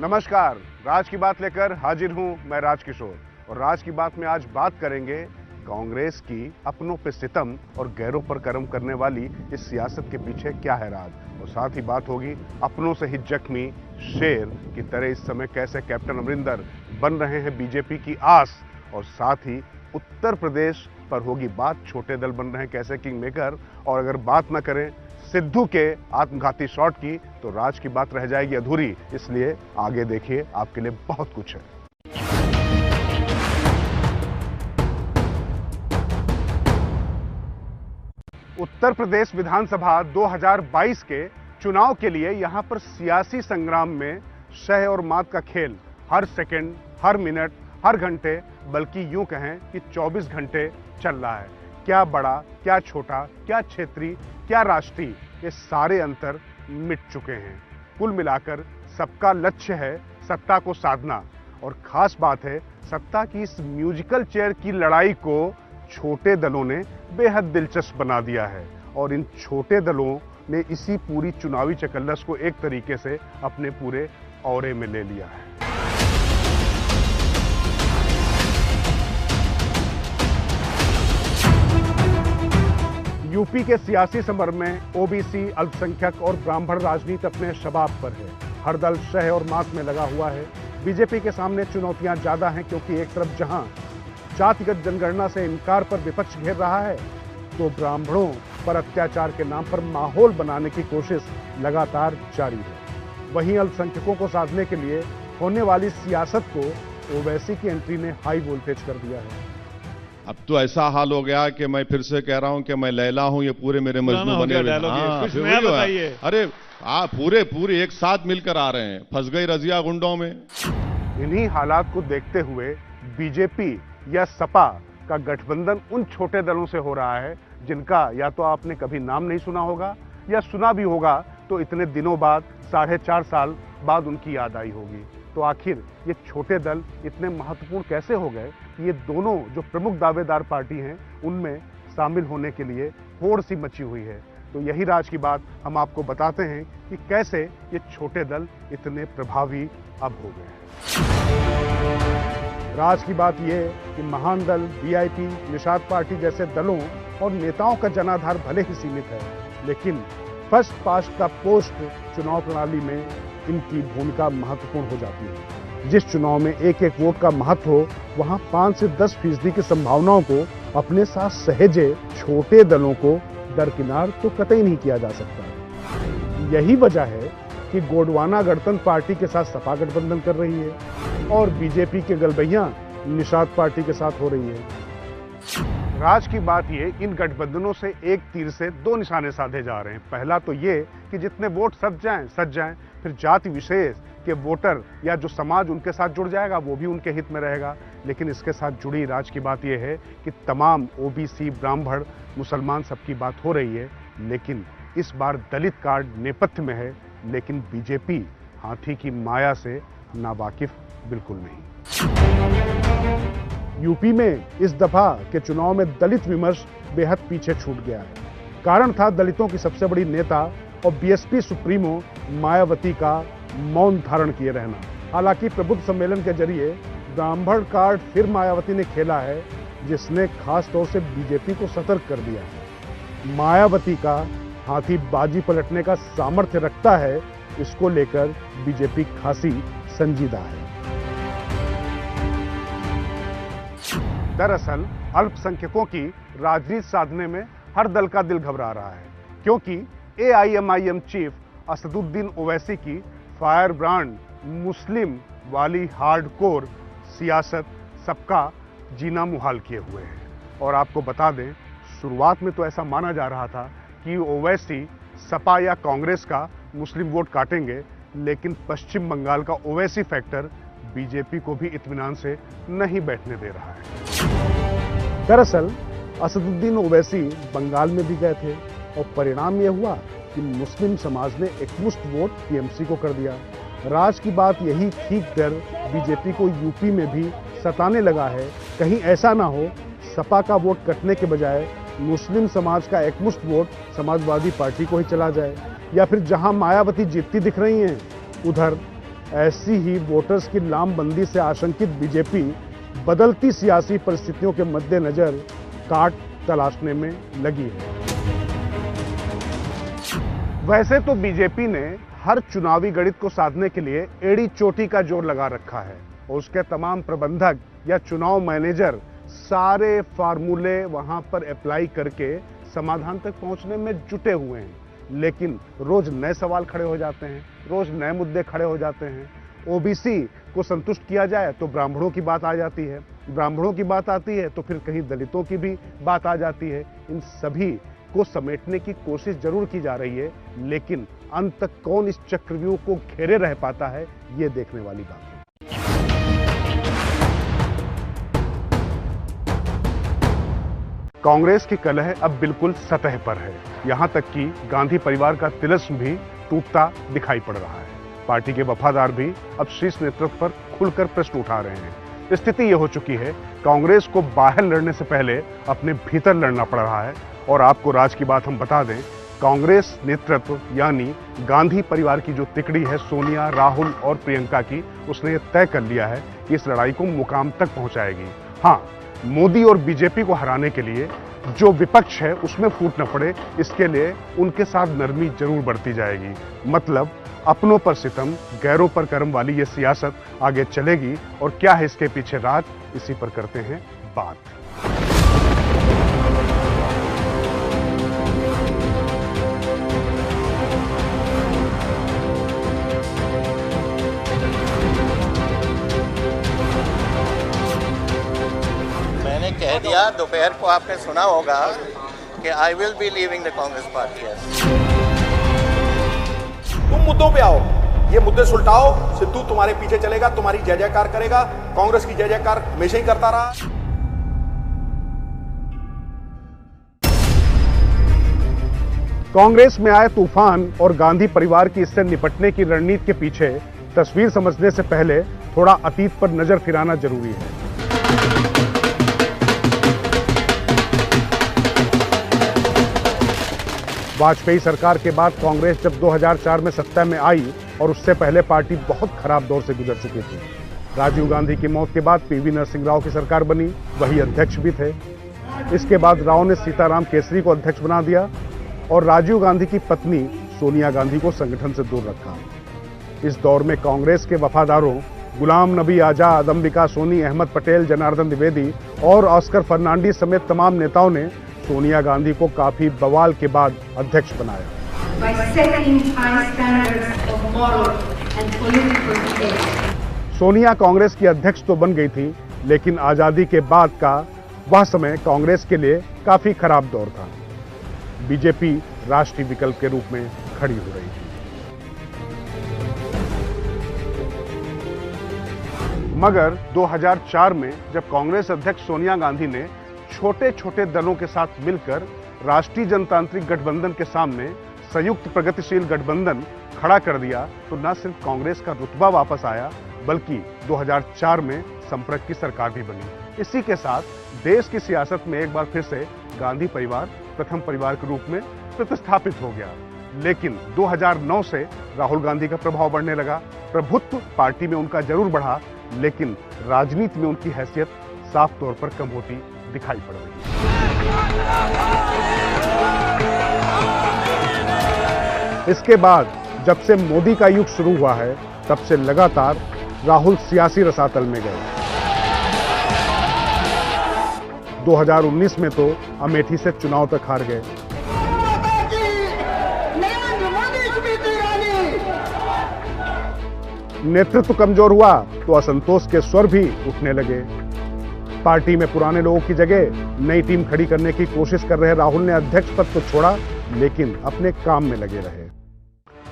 नमस्कार, राज की बात लेकर हाजिर हूं मैं राजकिशोर। और राज की बात में आज बात करेंगे कांग्रेस की अपनों पे सितम और गैरों पर कर्म करने वाली इस सियासत के पीछे क्या है राज। और साथ ही बात होगी अपनों से ही जख्मी शेर की तरह इस समय कैसे कैप्टन अमरिंदर बन रहे हैं बीजेपी की आस। और साथ ही उत्तर प्रदेश पर होगी बात, छोटे दल बन रहे हैं कैसे किंग मेकर। और अगर बात ना करें सिद्धू के आत्मघाती शॉट की तो राज की बात रह जाएगी अधूरी। इसलिए आगे देखिए, आपके लिए बहुत कुछ है। उत्तर प्रदेश विधानसभा 2022 के चुनाव के लिए यहां पर सियासी संग्राम में शह और मात का खेल हर सेकंड, हर मिनट, हर घंटे, बल्कि यूं कहें कि 24 घंटे चल रहा है। क्या बड़ा, क्या छोटा, क्या क्षेत्रीय, क्या राष्ट्रीय, ये सारे अंतर मिट चुके हैं। कुल मिलाकर सबका लक्ष्य है सत्ता को साधना। और खास बात है, सत्ता की इस म्यूजिकल चेयर की लड़ाई को छोटे दलों ने बेहद दिलचस्प बना दिया है। और इन छोटे दलों ने इसी पूरी चुनावी चकल्लस को एक तरीके से अपने पूरे औरे में ले लिया है। यूपी के सियासी समर में ओबीसी, अल्पसंख्यक और ब्राह्मण राजनीति अपने शबाब पर है। हर दल शह और मात में लगा हुआ है। बीजेपी के सामने चुनौतियां ज्यादा हैं, क्योंकि एक तरफ जहां जातिगत जनगणना से इनकार पर विपक्ष घेर रहा है, तो ब्राह्मणों पर अत्याचार के नाम पर माहौल बनाने की कोशिश लगातार जारी है। वहीं अल्पसंख्यकों को साधने के लिए होने वाली सियासत को ओवैसी की एंट्री ने हाई वोल्टेज कर दिया है। अब तो ऐसा हाल हो गया कि मैं फिर से कह रहा हूं कि मैं लैला हूं, ये पूरे मेरे मजनू बने हुए हैं। कुछ नया बताइए। अरे पूरे एक साथ मिलकर आ रहे हैं, फंस गई रजिया गुंडों में। इन्हीं हालात को देखते हुए बीजेपी या सपा का गठबंधन उन छोटे दलों से हो रहा है जिनका या तो आपने कभी नाम नहीं सुना होगा, या सुना भी होगा तो इतने दिनों बाद, 4.5 साल बाद उनकी याद आई होगी। तो आखिर ये छोटे दल इतने महत्वपूर्ण कैसे हो गए कि ये दोनों जो प्रमुख दावेदार पार्टी हैं उनमें शामिल होने के लिए होड़ सी मची हुई है। तो यही राज की बात हम आपको बताते हैं कि कैसे ये छोटे दल इतने प्रभावी अब हो गए हैं। राज की बात यह कि महान दल, वीआईपी, निषाद पार्टी जैसे दलों और नेताओं का जनाधार भले ही सीमित है, लेकिन फर्स्ट पास्ट द पोस्ट चुनाव प्रणाली में इनकी भूमिका महत्वपूर्ण हो जाती है। जिस चुनाव में एक एक वोट का महत्व हो, वहां 5 से 10% की संभावनाओं को अपने साथ सहेजे छोटे दलों को दरकिनार तो कतई नहीं किया जा सकता। यही वजह है कि गोंडवाना गणतंत्र पार्टी के साथ सपा गठबंधन कर रही है और बीजेपी के गलबैया निषाद पार्टी के साथ हो रही है। राज की बात ये, इन गठबंधनों से एक तीर से 2 निशाने साधे जा रहे हैं। पहला तो ये कि जितने वोट सज जाएं, फिर जाति विशेष के वोटर या जो समाज उनके साथ जुड़ जाएगा वो भी उनके हित में रहेगा। लेकिन इसके साथ जुड़ी राज की बात यह है कि तमाम ओबीसी, ब्राह्मण, मुसलमान सबकी बात हो रही है। लेकिन इस बार दलित कार्ड नेपथ्य में है, लेकिन बीजेपी हाथी की माया से नावाकिफ बिल्कुल नहीं। यूपी में इस दफा के चुनाव में दलित विमर्श बेहद पीछे छूट गया है। कारण था दलितों की सबसे बड़ी नेता और बीएसपी सुप्रीमो मायावती का मौन धारण किए रहना। हालांकि प्रबुद्ध सम्मेलन के जरिए ब्राह्मण कार्ड फिर मायावती ने खेला है, जिसने खास तौर से बीजेपी को सतर्क कर दिया है। मायावती का हाथी बाजी पलटने का सामर्थ्य रखता है, इसको लेकर बीजेपी खासी संजीदा है। दरअसल अल्पसंख्यकों की राजनीति साधने में हर दल का दिल घबरा रहा है, क्योंकि एआईएमआईएम चीफ असदुद्दीन ओवैसी की फायर ब्रांड मुस्लिम वाली हार्डकोर सियासत सबका जीना मुहाल किए हुए है। और आपको बता दें, शुरुआत में तो ऐसा माना जा रहा था कि ओवैसी सपा या कांग्रेस का मुस्लिम वोट काटेंगे, लेकिन पश्चिम बंगाल का ओवैसी फैक्टर बीजेपी को भी इत्मीनान से नहीं बैठने दे रहा है। दरअसल असदुद्दीन ओवैसी बंगाल में भी गए थे और परिणाम यह हुआ कि मुस्लिम समाज ने एकमुश्त वोट टीएमसी को कर दिया। राज की बात यही ठीक डर बीजेपी को यूपी में भी सताने लगा है। कहीं ऐसा ना हो सपा का वोट कटने के बजाय मुस्लिम समाज का एकमुश्त वोट समाजवादी पार्टी को ही चला जाए, या फिर जहां मायावती जीतती दिख रही हैं उधर ऐसी ही वोटर्स की लामबंदी से आशंकित बीजेपी बदलती सियासी परिस्थितियों के मद्देनजर काट तलाशने में लगी है। वैसे तो बीजेपी ने हर चुनावी गणित को साधने के लिए एड़ी चोटी का जोर लगा रखा है और उसके तमाम प्रबंधक या चुनाव मैनेजर सारे फार्मूले वहां पर अप्लाई करके समाधान तक पहुंचने में जुटे हुए हैं, लेकिन रोज नए सवाल खड़े हो जाते हैं, रोज नए मुद्दे खड़े हो जाते हैं। ओबीसी को संतुष्ट किया जाए तो ब्राह्मणों की बात आ जाती है, ब्राह्मणों की बात आती है तो फिर कहीं दलितों की भी बात आ जाती है। इन सभी को समेटने की कोशिश जरूर की जा रही है, लेकिन अंत तक कौन इस चक्रव्यूह को घेरे रह पाता है, ये देखने वाली बात है। कांग्रेस की कलह अब बिल्कुल सतह पर है। यहां तक कि गांधी परिवार का तिलिस्म भी टूटता दिखाई पड़ रहा है। पार्टी के वफादार भी अब शीर्ष नेतृत्व पर खुलकर प्रश्न उठा रहे हैं। स्थिति यह हो चुकी है, कांग्रेस को बाहर लड़ने से पहले अपने भीतर लड़ना पड़ रहा है। और आपको राज की बात हम बता दें, कांग्रेस नेतृत्व यानी गांधी परिवार की जो तिकड़ी है सोनिया, राहुल और प्रियंका की, उसने ये तय कर लिया है कि इस लड़ाई को मुकाम तक पहुंचाएगी। हाँ, मोदी और बीजेपी को हराने के लिए जो विपक्ष है उसमें फूट न पड़े, इसके लिए उनके साथ नरमी जरूर बढ़ती जाएगी। मतलब अपनों पर सितम, गैरों पर करम वाली ये सियासत आगे चलेगी। और क्या है इसके पीछे राज, इसी पर करते हैं बात। कह दिया दोपहर को, आपने सुना होगा कि I will be leaving the Congress party. तुम मुद्दों पे आओ, ये मुद्दे सुलटाओ, सिद्धू तुम्हारे पीछे चलेगा, तुम्हारी जय जयकार करेगा। कांग्रेस की जय जयकार हमेशा ही करता रहा। कांग्रेस में आए तूफान और गांधी परिवार की इससे निपटने की रणनीति के पीछे तस्वीर समझने से पहले थोड़ा अतीत पर नजर फिराना जरूरी है। वाजपेयी सरकार के बाद कांग्रेस जब 2004 में सत्ता में आई और उससे पहले पार्टी बहुत खराब दौर से गुजर चुकी थी। राजीव गांधी की मौत के बाद पीवी नरसिंह राव की सरकार बनी, वही अध्यक्ष भी थे। इसके बाद राव ने सीताराम केसरी को अध्यक्ष बना दिया और राजीव गांधी की पत्नी सोनिया गांधी को संगठन से दूर रखा। इस दौर में कांग्रेस के वफादारों गुलाम नबी आजाद, अंबिका सोनी, अहमद पटेल, जनार्दन द्विवेदी और ऑस्कर फर्नांडीज समेत तमाम नेताओं ने सोनिया गांधी को काफी बवाल के बाद अध्यक्ष बनाया। सोनिया कांग्रेस की अध्यक्ष तो बन गई थी, लेकिन आजादी के बाद का वह समय कांग्रेस के लिए काफी खराब दौर था। बीजेपी राष्ट्रीय विकल्प के रूप में खड़ी हो रही थी। मगर 2004 में जब कांग्रेस अध्यक्ष सोनिया गांधी ने छोटे छोटे दलों के साथ मिलकर राष्ट्रीय जनतांत्रिक गठबंधन के सामने संयुक्त प्रगतिशील गठबंधन खड़ा कर दिया, तो न सिर्फ कांग्रेस का रुतबा वापस आया, बल्कि 2004 में संपर्क की सरकार भी बनी। इसी के साथ देश की सियासत में एक बार फिर से गांधी परिवार प्रथम परिवार के रूप में प्रतिस्थापित हो गया। लेकिन 2009 से राहुल गांधी का प्रभाव बढ़ने लगा। प्रभुत्व पार्टी में उनका जरूर बढ़ा, लेकिन राजनीति में उनकी हैसियत साफ तौर पर कम होती दिखाई पड़ रही है। इसके बाद जब से मोदी का युग शुरू हुआ है, तब से लगातार राहुल सियासी रसातल में गए। 2019 में तो अमेठी से चुनाव तक हार गए। नेतृत्व कमजोर हुआ तो असंतोष के स्वर भी उठने लगे। पार्टी में पुराने लोगों की जगह नई टीम खड़ी करने की कोशिश कर रहे राहुल ने अध्यक्ष पद तो छोड़ा, लेकिन अपने काम में लगे रहे।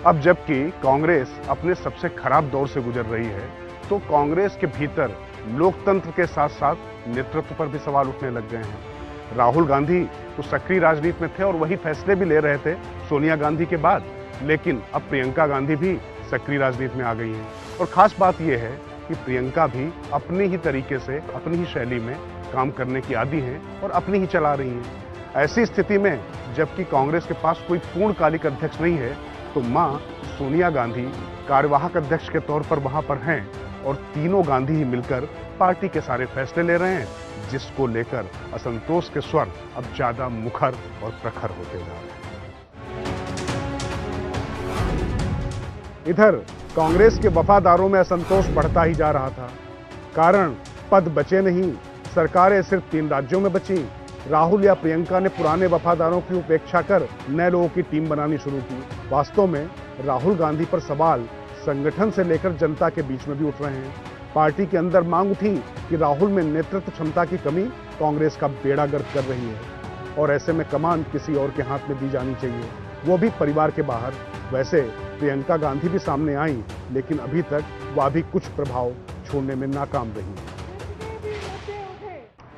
अब जबकि कांग्रेस अपने सबसे खराब दौर से गुजर रही है, तो कांग्रेस के भीतर लोकतंत्र के साथ साथ नेतृत्व पर भी सवाल उठने लग गए हैं। राहुल गांधी तो सक्रिय राजनीति में थे और वही फैसले भी ले रहे थे सोनिया गांधी के बाद, लेकिन अब प्रियंका गांधी भी सक्रिय राजनीति में आ गई हैं। और खास बात यह है कि प्रियंका भी अपने ही तरीके से, अपनी ही शैली में काम करने की आदी हैं और अपनी ही चला रही हैं। ऐसी स्थिति में जबकि कांग्रेस के पास कोई पूर्णकालिक अध्यक्ष नहीं है, तो मां सोनिया गांधी कार्यवाहक अध्यक्ष के तौर पर वहां पर हैं और तीनों गांधी ही मिलकर पार्टी के सारे फैसले ले रहे हैं, जिसको लेकर असंतोष के स्वर अब ज्यादा मुखर और प्रखर होते जा रहे हैं। इधर कांग्रेस के वफादारों में असंतोष बढ़ता ही जा रहा था। कारण पद बचे नहीं, सरकारें सिर्फ 3 राज्यों में बची। राहुल या प्रियंका ने पुराने वफादारों की उपेक्षा कर नए लोगों की टीम बनानी शुरू की। वास्तव में राहुल गांधी पर सवाल संगठन से लेकर जनता के बीच में भी उठ रहे हैं। पार्टी के अंदर मांग उठी कि राहुल में नेतृत्व क्षमता की कमी कांग्रेस का बेड़ा गर्क कर रही है और ऐसे में कमान किसी और के हाथ में दी जानी चाहिए, वो भी परिवार के बाहर। वैसे प्रियंका गांधी भी सामने आई, लेकिन अभी तक वह भी कुछ प्रभाव छोड़ने में नाकाम रही।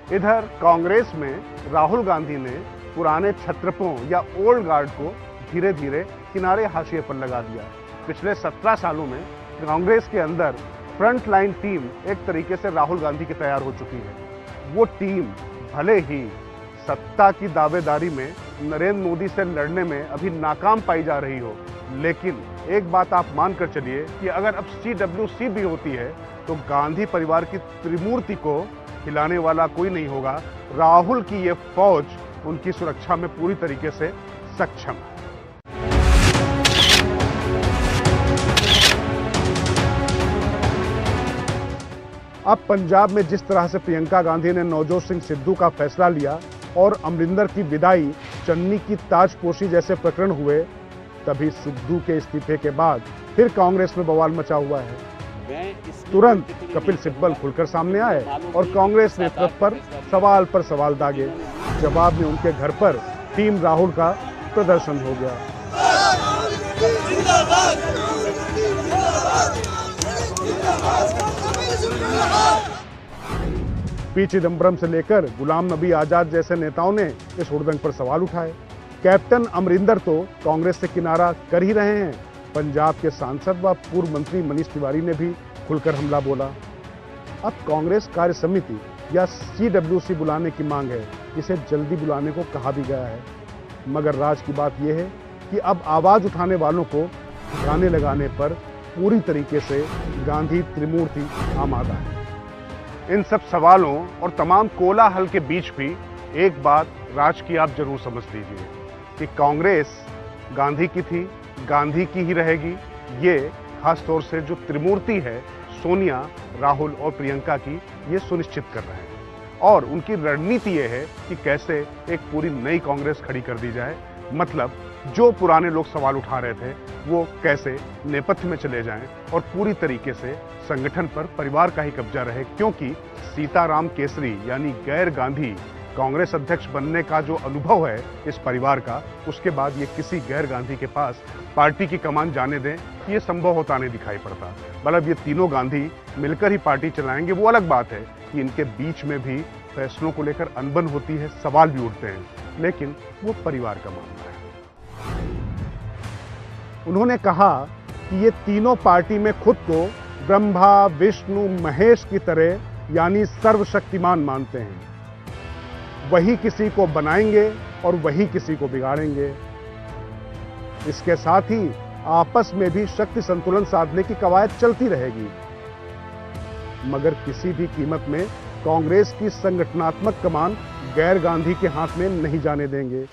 इधर कांग्रेस में राहुल गांधी ने पुराने छत्रपों या ओल्ड गार्ड को धीरे धीरे किनारे हाशिए पर लगा दिया। पिछले 17 सालों में कांग्रेस के अंदर फ्रंट लाइन टीम एक तरीके से राहुल गांधी की तैयार हो चुकी है। वो टीम भले ही सत्ता की दावेदारी में नरेंद्र मोदी से लड़ने में अभी नाकाम पाई जा रही हो, लेकिन एक बात आप मानकर चलिए कि अगर अब CWC भी होती है तो गांधी परिवार की त्रिमूर्ति को हिलाने वाला कोई नहीं होगा। राहुल की ये फौज उनकी सुरक्षा में पूरी तरीके से सक्षम है। अब पंजाब में जिस तरह से प्रियंका गांधी ने नवजोत सिंह सिद्धू का फैसला लिया और अमरिंदर की विदाई, चन्नी की ताजपोशी जैसे प्रकरण हुए, तभी सिद्धू के इस्तीफे के बाद फिर कांग्रेस में बवाल मचा हुआ है। तुरंत कपिल सिब्बल खुलकर सामने आए और कांग्रेस नेतृत्व पर सवाल दागे। जवाब में उनके घर पर टीम राहुल का प्रदर्शन हो गया। पी चिदंबरम से लेकर गुलाम नबी आजाद जैसे नेताओं ने इस हुड़दंग पर सवाल उठाए। कैप्टन अमरिंदर तो कांग्रेस से किनारा कर ही रहे हैं। पंजाब के सांसद व पूर्व मंत्री मनीष तिवारी ने भी खुलकर हमला बोला। अब कांग्रेस कार्य समिति या CWC बुलाने की मांग है, इसे जल्दी बुलाने को कहा भी गया है। मगर राज की बात यह है कि अब आवाज उठाने वालों को गाने लगाने पर पूरी तरीके से गांधी त्रिमूर्ति आमादा है। इन सब सवालों और तमाम कोलाहल के बीच भी एक बात राज की आप जरूर समझ लीजिए कि कांग्रेस गांधी की थी, गांधी की ही रहेगी। ये खास तौर से जो त्रिमूर्ति है, सोनिया, राहुल और प्रियंका की, ये सुनिश्चित कर रहे हैं। और उनकी रणनीति ये है कि कैसे एक पूरी नई कांग्रेस खड़ी कर दी जाए। मतलब जो पुराने लोग सवाल उठा रहे थे वो कैसे नेपथ्य में चले जाएं और पूरी तरीके से संगठन पर परिवार का ही कब्जा रहे, क्योंकि सीताराम केसरी यानी गैर गांधी कांग्रेस अध्यक्ष बनने का जो अनुभव है इस परिवार का, उसके बाद ये किसी गैर गांधी के पास पार्टी की कमान जाने दें, ये संभव होता नहीं दिखाई पड़ता। मतलब ये तीनों गांधी मिलकर ही पार्टी चलाएंगे, वो अलग बात है कि इनके बीच में भी फैसलों को लेकर अनबन होती है, सवाल भी उठते हैं, लेकिन वो परिवार का मामला है। उन्होंने कहा कि ये तीनों पार्टी में खुद को ब्रह्मा, विष्णु, महेश की तरह यानी सर्वशक्तिमान मानते हैं। वही किसी को बनाएंगे और वही किसी को बिगाड़ेंगे। इसके साथ ही आपस में भी शक्ति संतुलन साधने की कवायद चलती रहेगी, मगर किसी भी कीमत में कांग्रेस की संगठनात्मक कमान गैर गांधी के हाथ में नहीं जाने देंगे।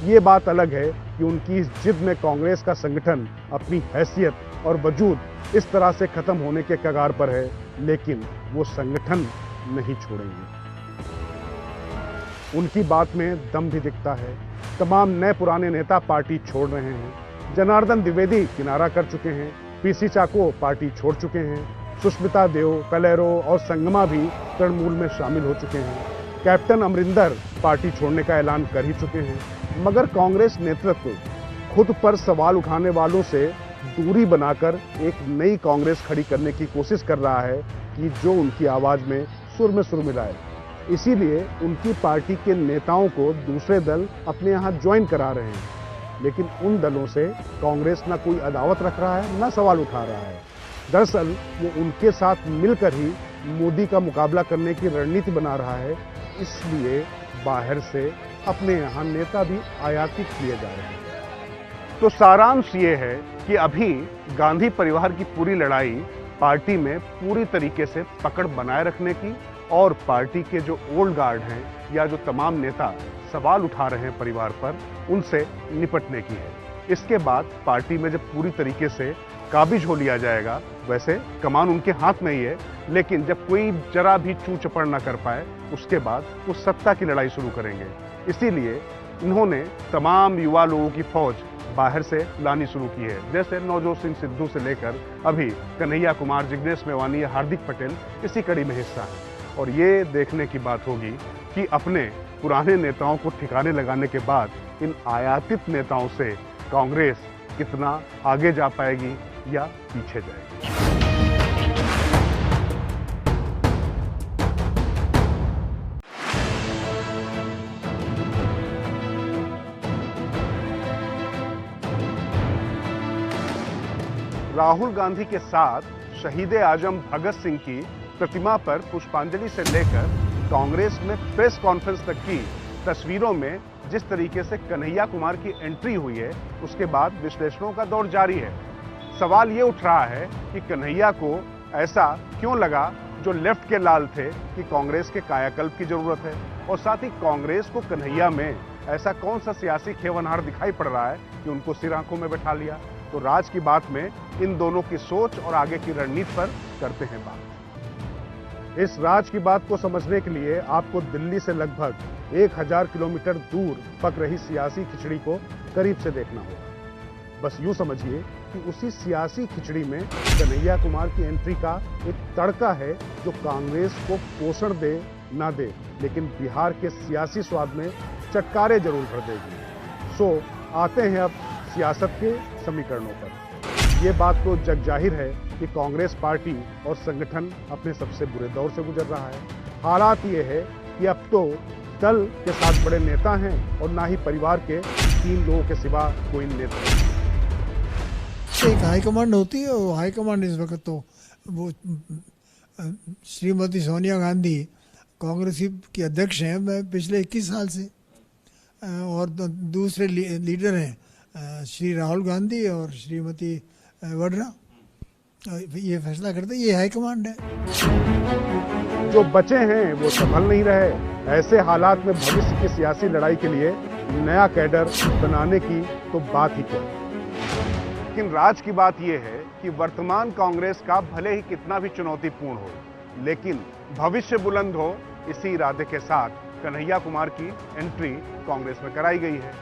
ये बात अलग है कि उनकी इस जिद में कांग्रेस का संगठन अपनी हैसियत और वजूद इस तरह से खत्म होने के कगार पर है, लेकिन वो संगठन नहीं छोड़ेंगे। उनकी बात में दम भी दिखता है। तमाम नए पुराने नेता पार्टी छोड़ रहे हैं। जनार्दन द्विवेदी किनारा कर चुके हैं, PC चाको पार्टी छोड़ चुके हैं, सुष्मिता देव, कलेरो और संगमा भी तृणमूल में शामिल हो चुके हैं। कैप्टन अमरिंदर पार्टी छोड़ने का ऐलान कर ही चुके हैं। मगर कांग्रेस नेतृत्व खुद पर सवाल उठाने वालों से दूरी बनाकर एक नई कांग्रेस खड़ी करने की कोशिश कर रहा है कि जो उनकी आवाज में सुर मिलाए। इसीलिए उनकी पार्टी के नेताओं को दूसरे दल अपने यहाँ ज्वाइन करा रहे हैं, लेकिन उन दलों से कांग्रेस ना कोई अदावत रख रहा है, ना सवाल उठा रहा है। दरअसल वो उनके साथ मिलकर ही मोदी का मुकाबला करने की रणनीति बना रहा है। इसलिए बाहर से अपने यहाँ नेता भी आयातित किए जा रहे हैं। तो सारांश ये है कि अभी गांधी परिवार की पूरी लड़ाई पार्टी में पूरी तरीके से पकड़ बनाए रखने की और पार्टी के जो ओल्ड गार्ड हैं या जो तमाम नेता सवाल उठा रहे हैं परिवार पर, उनसे निपटने की है। इसके बाद पार्टी में जब पूरी तरीके से काबिज हो लिया जाएगा, वैसे कमान उनके हाथ में ही है, लेकिन जब कोई जरा भी चू चपड़ ना कर पाए, उसके बाद वो सत्ता की लड़ाई शुरू करेंगे। इसीलिए इन्होंने तमाम युवा लोगों की फौज बाहर से लानी शुरू की है, जैसे नवजोत सिंह सिद्धू से लेकर अभी कन्हैया कुमार, जिग्नेश मेवानी या हार्दिक पटेल इसी कड़ी में हिस्सा है। और ये देखने की बात होगी कि अपने पुराने नेताओं को ठिकाने लगाने के बाद इन आयातित नेताओं से कांग्रेस कितना आगे जा पाएगी या पीछे जाएगी। राहुल गांधी के साथ शहीद आजम भगत सिंह की प्रतिमा पर पुष्पांजलि से लेकर कांग्रेस में प्रेस कॉन्फ्रेंस तक की तस्वीरों में जिस तरीके से कन्हैया कुमार की एंट्री हुई है, उसके बाद विश्लेषणों का दौर जारी है। सवाल ये उठ रहा है कि कन्हैया को ऐसा क्यों लगा जो लेफ्ट के लाल थे कि कांग्रेस के कायाकल्प की जरूरत है, और साथ ही कांग्रेस को कन्हैया में ऐसा कौन सा सियासी खेवनहार दिखाई पड़ रहा है कि उनको सिर आंखों में बैठा लिया। तो राज की बात में इन दोनों की सोच और आगे की रणनीति पर करते हैं बात। इस राज की बात को समझने के लिए आपको दिल्ली से लगभग 1000 किलोमीटर दूर पक रही सियासी खिचड़ी को करीब से देखना होगा। बस यूं समझिए कि उसी सियासी खिचड़ी में कन्हैया कुमार की एंट्री का एक तड़का है जो कांग्रेस को पोषण दे ना दे, लेकिन बिहार के सियासी स्वाद में चटकारे जरूर भर देगी। सो आते हैं अब सियासत के समीकरणों पर। ये बात तो जग जाहिर है कि कांग्रेस पार्टी और संगठन अपने सबसे बुरे दौर से गुजर रहा है। हालात ये है कि अब तो दल के साथ बड़े नेता हैं और ना ही परिवार के 3 लोगों के सिवा कोई नेता नहीं। एक हाईकमांड होती है, वो हाईकमांड इस वक्त तो वो श्रीमती सोनिया गांधी कांग्रेस की अध्यक्ष हैं मैं पिछले 21 साल से, और दूसरे लीडर हैं श्री राहुल गांधी और श्रीमती वड्रा। ये फैसला करते, ये हाईकमांड है। जो बचे हैं वो संभल नहीं रहे। ऐसे हालात में भविष्य की सियासी लड़ाई के लिए नया कैडर बनाने की तो बात ही क्या। लेकिन राज की बात यह है कि वर्तमान कांग्रेस का भले ही कितना भी चुनौतीपूर्ण हो, लेकिन भविष्य बुलंद हो, इसी इरादे के साथ कन्हैया कुमार की एंट्री कांग्रेस में कराई गई है।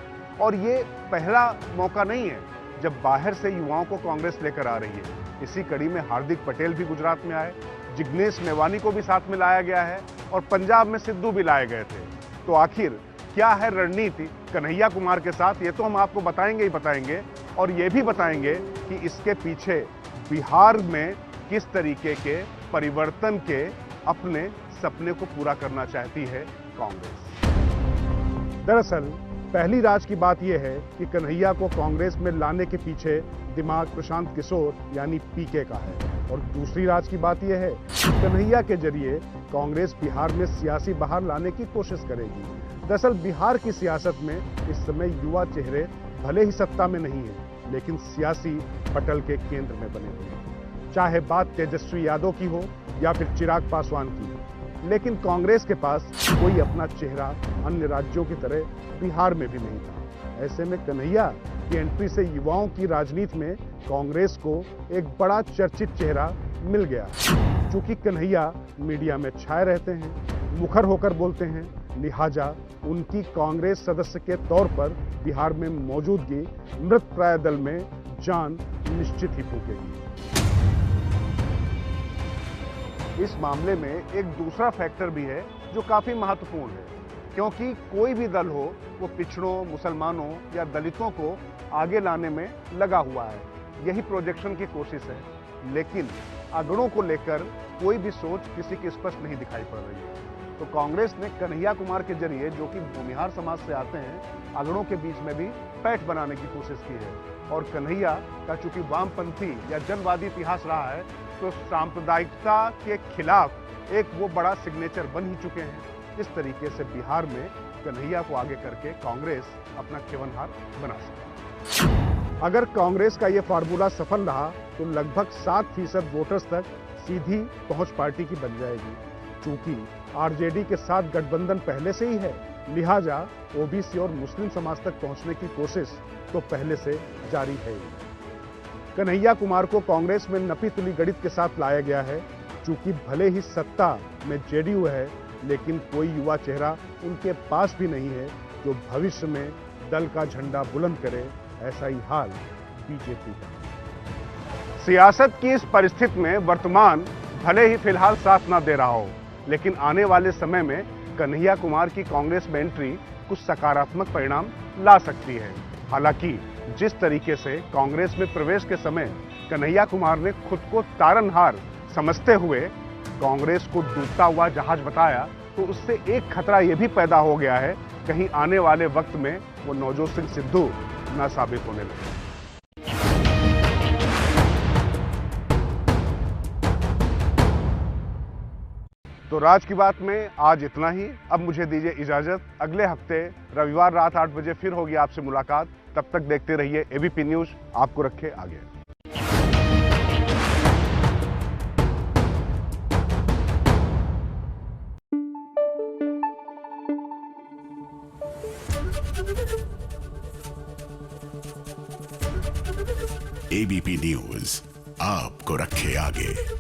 और ये पहला मौका नहीं है जब बाहर से युवाओं को कांग्रेस लेकर आ रही है। इसी कड़ी में हार्दिक पटेल भी गुजरात में आए, जिग्नेश मेवानी को भी साथ में लाया गया है और पंजाब में सिद्धू भी लाए गए थे। तो आखिर क्या है रणनीति कन्हैया कुमार के साथ, ये तो हम आपको बताएंगे ही बताएंगे, और ये भी बताएंगे कि इसके पीछे बिहार में किस तरीके के परिवर्तन के अपने सपने को पूरा करना चाहती है कांग्रेस। दरअसल पहली राज की बात यह है कि कन्हैया को कांग्रेस में लाने के पीछे दिमाग प्रशांत किशोर यानी पीके का है, और दूसरी राज की बात यह है कि कन्हैया के जरिए कांग्रेस बिहार में सियासी बहार लाने की कोशिश करेगी। दरअसल बिहार की सियासत में इस समय युवा चेहरे भले ही सत्ता में नहीं है, लेकिन सियासी पटल के केंद्र में बने हुए हैं। चाहे बात तेजस्वी यादव की हो या फिर चिराग पासवान की, लेकिन कांग्रेस के पास कोई अपना चेहरा अन्य राज्यों की तरह बिहार में भी नहीं था। ऐसे में कन्हैया की एंट्री से युवाओं की राजनीति में कांग्रेस को एक बड़ा चर्चित चेहरा मिल गया। चूंकि कन्हैया मीडिया में छाए रहते हैं, मुखर होकर बोलते हैं, लिहाजा उनकी कांग्रेस सदस्य के तौर पर बिहार में मौजूदगी मृतप्राय दल में जान निश्चित ही फूकेगी। इस मामले में एक दूसरा फैक्टर भी है जो काफी महत्वपूर्ण है, क्योंकि कोई भी दल हो वो पिछड़ों, मुसलमानों या दलितों को आगे लाने में लगा हुआ है। यही प्रोजेक्शन की कोशिश है, लेकिन अगड़ों को लेकर कोई भी सोच किसी की स्पष्ट नहीं दिखाई पड़ रही है। तो कांग्रेस ने कन्हैया कुमार के जरिए, जो कि भूमिहार समाज से आते हैं, अगड़ों के बीच में भी पैठ बनाने की कोशिश की है। और कन्हैया का चूंकि वामपंथी या जनवादी इतिहास रहा है, तो सांप्रदायिकता के खिलाफ एक वो बड़ा सिग्नेचर बन ही चुके हैं। इस तरीके से बिहार में कन्हैया को आगे करके कांग्रेस अपना खेवनहार बना सकती है। अगर कांग्रेस का यह फार्मूला सफल रहा तो लगभग 7% वोटर्स तक सीधी पहुंच पार्टी की बन जाएगी। चूंकि आरजेडी के साथ गठबंधन पहले से ही है, लिहाजा ओबीसी और मुस्लिम समाज तक पहुंचने की कोशिश तो पहले से जारी है। कन्हैया कुमार को कांग्रेस में नपी तुली गणित के साथ लाया गया है। चूंकि भले ही सत्ता में जेडीयू है, लेकिन कोई युवा चेहरा उनके पास भी नहीं है जो भविष्य में दल का झंडा बुलंद करे। ऐसा ही हाल बीजेपी का। सियासत की इस परिस्थिति में वर्तमान भले ही फिलहाल साथ ना दे रहा हो, लेकिन आने वाले समय में कन्हैया कुमार की कांग्रेस में एंट्री कुछ सकारात्मक परिणाम ला सकती है। हालांकि जिस तरीके से कांग्रेस में प्रवेश के समय कन्हैया कुमार ने खुद को तारनहार समझते हुए कांग्रेस को डूबता हुआ जहाज बताया, तो उससे एक खतरा यह भी पैदा हो गया है, कहीं आने वाले वक्त में वो नवजोत सिंह सिद्धू ना साबित होने लगे। तो राज की बात में आज इतना ही। अब मुझे दीजिए इजाजत। अगले हफ्ते रविवार रात 8 बजे फिर होगी आपसे मुलाकात। तब तक देखते रहिए एबीपी न्यूज। आपको रखे आगे। एबीपी न्यूज आपको रखे आगे।